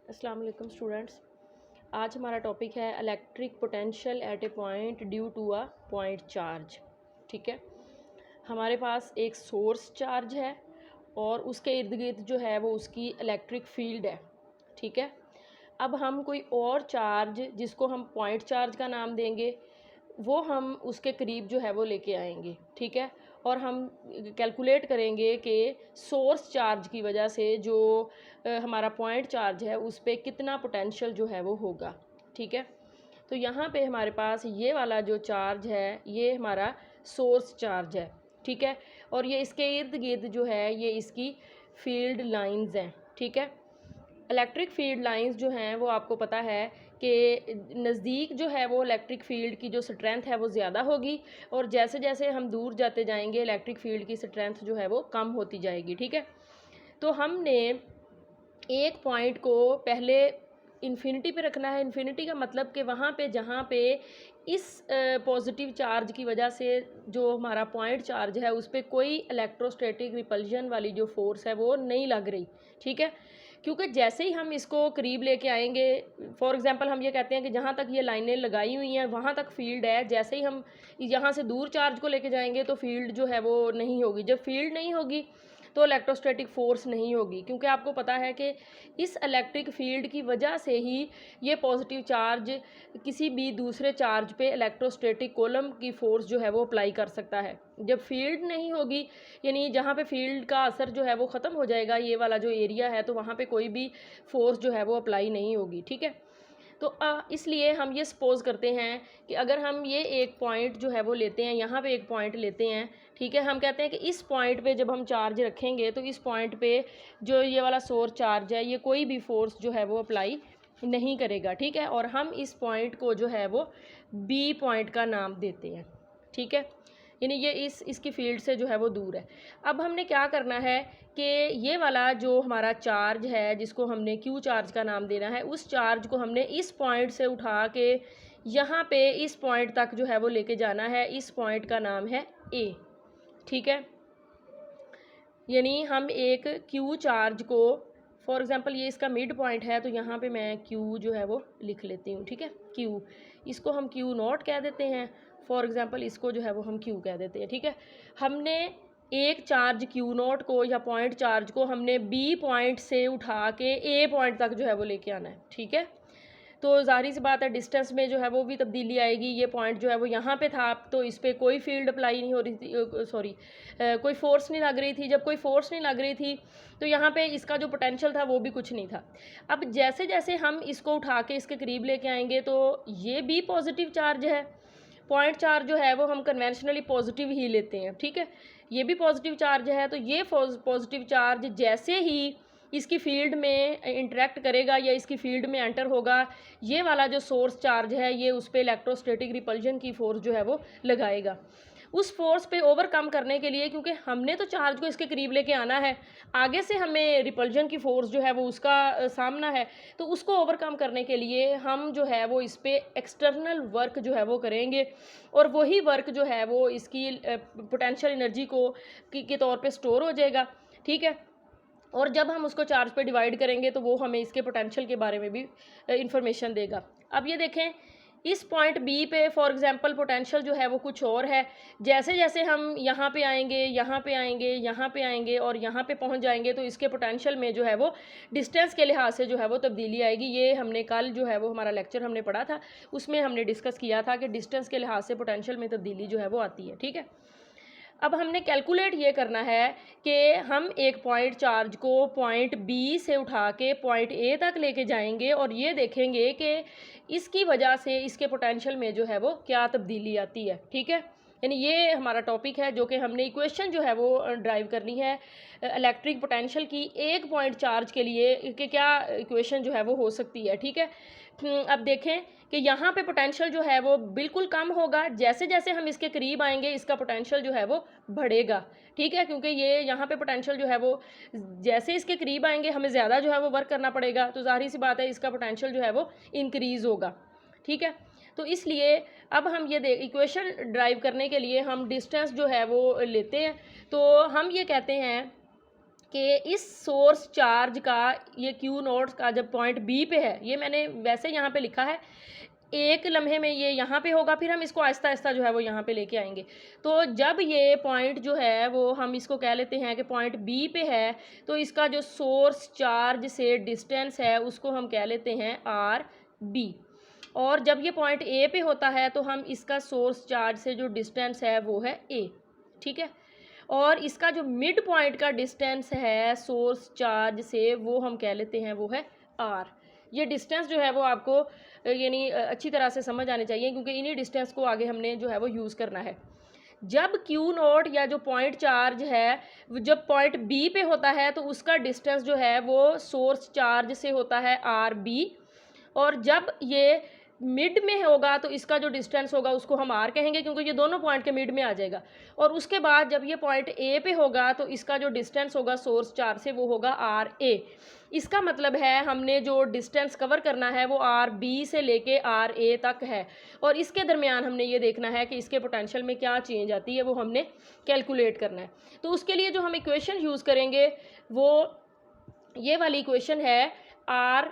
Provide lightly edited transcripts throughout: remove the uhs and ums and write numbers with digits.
अस्सलाम वालेकुम स्टूडेंट्स। आज हमारा टॉपिक है electric potential at a point due to a point charge. ठीक है, हमारे पास एक सोर्स चार्ज है और उसके इर्द गिर्द जो है वो उसकी इलेक्ट्रिक फील्ड है। ठीक है, अब हम कोई और चार्ज जिसको हम पॉइंट चार्ज का नाम देंगे वो हम उसके करीब जो है वो लेके आएंगे। ठीक है, और हम कैलकुलेट करेंगे कि सोर्स चार्ज की वजह से जो हमारा पॉइंट चार्ज है उस पर कितना पोटेंशियल जो है वो होगा। ठीक है, तो यहाँ पे हमारे पास ये वाला जो चार्ज है ये हमारा सोर्स चार्ज है। ठीक है, और ये इसके इर्द गिर्द जो है ये इसकी फील्ड लाइंस हैं। ठीक है, इलेक्ट्रिक फील्ड लाइंस जो हैं वो आपको पता है कि नज़दीक जो है वो इलेक्ट्रिक फील्ड की जो स्ट्रेंथ है वो ज़्यादा होगी, और जैसे जैसे हम दूर जाते जाएंगे इलेक्ट्रिक फील्ड की स्ट्रेंथ जो है वो कम होती जाएगी। ठीक है, तो हमने एक पॉइंट को पहले इन्फिनिटी पे रखना है। इन्फिनिटी का मतलब कि वहाँ पे जहाँ पे इस पॉजिटिव चार्ज की वजह से जो हमारा पॉइंट चार्ज है उस पर कोई इलेक्ट्रोस्टैटिक रिपल्जन वाली जो फोर्स है वो नहीं लग रही। ठीक है, क्योंकि जैसे ही हम इसको करीब लेके आएंगे, फॉर एग्जांपल हम ये कहते हैं कि जहाँ तक ये लाइनें लगाई हुई हैं वहाँ तक फील्ड है, जैसे ही हम यहाँ से दूर चार्ज को लेके जाएंगे तो फील्ड जो है वो नहीं होगी। जब फील्ड नहीं होगी तो इलेक्ट्रोस्टैटिक फोर्स नहीं होगी, क्योंकि आपको पता है कि इस इलेक्ट्रिक फील्ड की वजह से ही ये पॉजिटिव चार्ज किसी भी दूसरे चार्ज पे इलेक्ट्रोस्टैटिक कोलम की फोर्स जो है वो अप्लाई कर सकता है। जब फील्ड नहीं होगी, यानी जहाँ पे फील्ड का असर जो है वो ख़त्म हो जाएगा, ये वाला जो एरिया है, तो वहाँ पे कोई भी फोर्स जो है वो अप्लाई नहीं होगी। ठीक है, तो इसलिए हम ये सपोज़ करते हैं कि अगर हम ये एक पॉइंट जो है वो लेते हैं, यहाँ पे एक पॉइंट लेते हैं। ठीक है, हम कहते हैं कि इस पॉइंट पे जब हम चार्ज रखेंगे तो इस पॉइंट पे जो ये वाला सोर्स चार्ज है ये कोई भी फोर्स जो है वो अप्लाई नहीं करेगा। ठीक है, और हम इस पॉइंट को जो है वो बी पॉइंट का नाम देते हैं। ठीक है, यानी ये इसकी फील्ड से जो है वो दूर है। अब हमने क्या करना है कि ये वाला जो हमारा चार्ज है जिसको हमने क्यू चार्ज का नाम देना है, उस चार्ज को हमने इस पॉइंट से उठा के यहाँ पे इस पॉइंट तक जो है वो लेके जाना है। इस पॉइंट का नाम है ए। ठीक है, यानी हम एक क्यू चार्ज को, फॉर एग्जांपल ये इसका मिड पॉइंट है तो यहाँ पे मैं क्यू जो है वो लिख लेती हूँ। ठीक है, क्यू, इसको हम क्यू नॉट कह देते हैं, फॉर एग्जांपल इसको जो है वो हम क्यू कह देते हैं। ठीक है, हमने एक चार्ज क्यू नॉट को या पॉइंट चार्ज को हमने बी पॉइंट से उठा के ए पॉइंट तक जो है वो लेके आना है। ठीक है, तो ज़ाहिर सी बात है डिस्टेंस में जो है वो भी तब्दीली आएगी। ये पॉइंट जो है वो यहाँ पे था तो इस पर कोई फील्ड अप्लाई नहीं हो रही थी, सॉरी कोई फोर्स नहीं लग रही थी। जब कोई फोर्स नहीं लग रही थी तो यहाँ पे इसका जो पोटेंशियल था वो भी कुछ नहीं था। अब जैसे जैसे हम इसको उठा के इसके करीब लेके आएंगे तो ये भी पॉजिटिव चार्ज है। पॉइंट चार्ज जो है वो हम कन्वेंशनली पॉजिटिव ही लेते हैं। ठीक है, ये भी पॉजिटिव चार्ज है, तो ये पॉजिटिव चार्ज जैसे ही इसकी फील्ड में इंटरेक्ट करेगा या इसकी फील्ड में एंटर होगा, ये वाला जो सोर्स चार्ज है ये उस पर इलेक्ट्रोस्टैटिक रिपल्जन की फोर्स जो है वो लगाएगा। उस फोर्स पे ओवरकम करने के लिए, क्योंकि हमने तो चार्ज को इसके करीब लेके आना है, आगे से हमें रिपल्जन की फोर्स जो है वो उसका सामना है, तो उसको ओवरकम करने के लिए हम जो है वो इस पर एक्सटर्नल वर्क जो है वो करेंगे, और वही वर्क जो है वो इसकी पोटेंशियल एनर्जी को के तौर पे स्टोर हो जाएगा। ठीक है, और जब हम उसको चार्ज पे डिवाइड करेंगे तो वो हमें इसके पोटेंशियल के बारे में भी इंफॉर्मेशन देगा। अब ये देखें, इस पॉइंट बी पे फॉर एग्जांपल पोटेंशियल जो है वो कुछ और है। जैसे जैसे हम यहाँ पे आएंगे, यहाँ पे आएंगे, यहाँ पे आएंगे और यहाँ पे पहुँच जाएंगे तो इसके पोटेंशियल में जो है वो डिस्टेंस के लिहाज से जो है वो तब्दीली आएगी। ये हमने कल जो है वो हमारा लेक्चर हमने पढ़ा था, उसमें हमने डिस्कस किया था कि डिस्टेंस के लिहाज से पोटेंशियल में तब्दीली जो है वो आती है। ठीक है, अब हमने कैलकुलेट ये करना है कि हम एक पॉइंट चार्ज को पॉइंट बी से उठा के पॉइंट ए तक लेके जाएंगे और ये देखेंगे कि इसकी वजह से इसके पोटेंशियल में जो है वो क्या तब्दीली आती है। ठीक है, यानी ये हमारा टॉपिक है जो कि हमने इक्वेशन जो है वो ड्राइव करनी है इलेक्ट्रिक पोटेंशियल की एक पॉइंट चार्ज के लिए कि क्या इक्वेशन जो है वो हो सकती है। ठीक है, अब देखें कि यहाँ पे पोटेंशियल जो है वो बिल्कुल कम होगा, जैसे जैसे हम इसके करीब आएंगे इसका पोटेंशियल जो है वो बढ़ेगा। ठीक है, क्योंकि ये यहाँ पे पोटेंशियल जो है वो जैसे इसके करीब आएंगे हमें ज़्यादा जो है वो वर्क करना पड़ेगा, तो जाहिर सी बात है इसका पोटेंशियल जो है वो इंक्रीज़ होगा। ठीक है, तो इसलिए अब हम ये इक्वेशन ड्राइव करने के लिए हम डिस्टेंस जो है वो लेते हैं। तो हम ये कहते हैं कि इस सोर्स चार्ज का ये क्यू नोट का जब पॉइंट बी पे है, ये मैंने वैसे यहाँ पे लिखा है, एक लम्हे में ये यहाँ पे होगा, फिर हम इसको आहिस्ता आहिस्ता जो है वो यहाँ पे लेके आएंगे। तो जब ये पॉइंट जो है वो हम इसको कह लेते हैं कि पॉइंट बी पे है, तो इसका जो सोर्स चार्ज से डिस्टेंस है उसको हम कह लेते हैं आर बी। और जब ये पॉइंट ए पे होता है तो हम इसका सोर्स चार्ज से जो डिस्टेंस है वो है ए, ठीक है। और इसका जो मिड पॉइंट का डिस्टेंस है सोर्स चार्ज से वो हम कह लेते हैं वो है आर। ये डिस्टेंस जो है वो आपको यानी अच्छी तरह से समझ आने चाहिए, क्योंकि इन्हीं डिस्टेंस को आगे हमने जो है वो यूज़ करना है। जब क्यू नोट या जो पॉइंट चार्ज है जब पॉइंट बी पे होता है तो उसका डिस्टेंस जो है वो सोर्स चार्ज से होता है आर बी। और जब ये मिड में होगा तो इसका जो डिस्टेंस होगा उसको हम आर कहेंगे, क्योंकि ये दोनों पॉइंट के मिड में आ जाएगा। और उसके बाद जब ये पॉइंट ए पे होगा तो इसका जो डिस्टेंस होगा सोर्स चार्ज से वो होगा आर ए। इसका मतलब है हमने जो डिस्टेंस कवर करना है वो आर बी से लेके आर ए तक है, और इसके दरमियान हमने ये देखना है कि इसके पोटेंशियल में क्या चेंज आती है, वो हमने कैलकुलेट करना है। तो उसके लिए जो हम इक्वेशन यूज़ करेंगे वो ये वाली इक्वेशन है R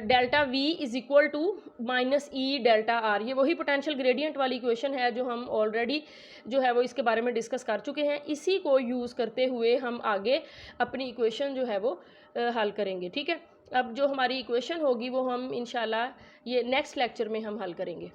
delta V is equal to minus E delta R. ये वही पोटेंशियल ग्रेडियंट वाली इक्वेशन है जो हम ऑलरेडी जो है वो इसके बारे में डिस्कस कर चुके हैं। इसी को यूज़ करते हुए हम आगे अपनी इक्वेशन जो है वो हल करेंगे, ठीक है। अब जो हमारी इक्वेशन होगी वो हम इंशाल्लाह ये नेक्स्ट लेक्चर में हम हल करेंगे।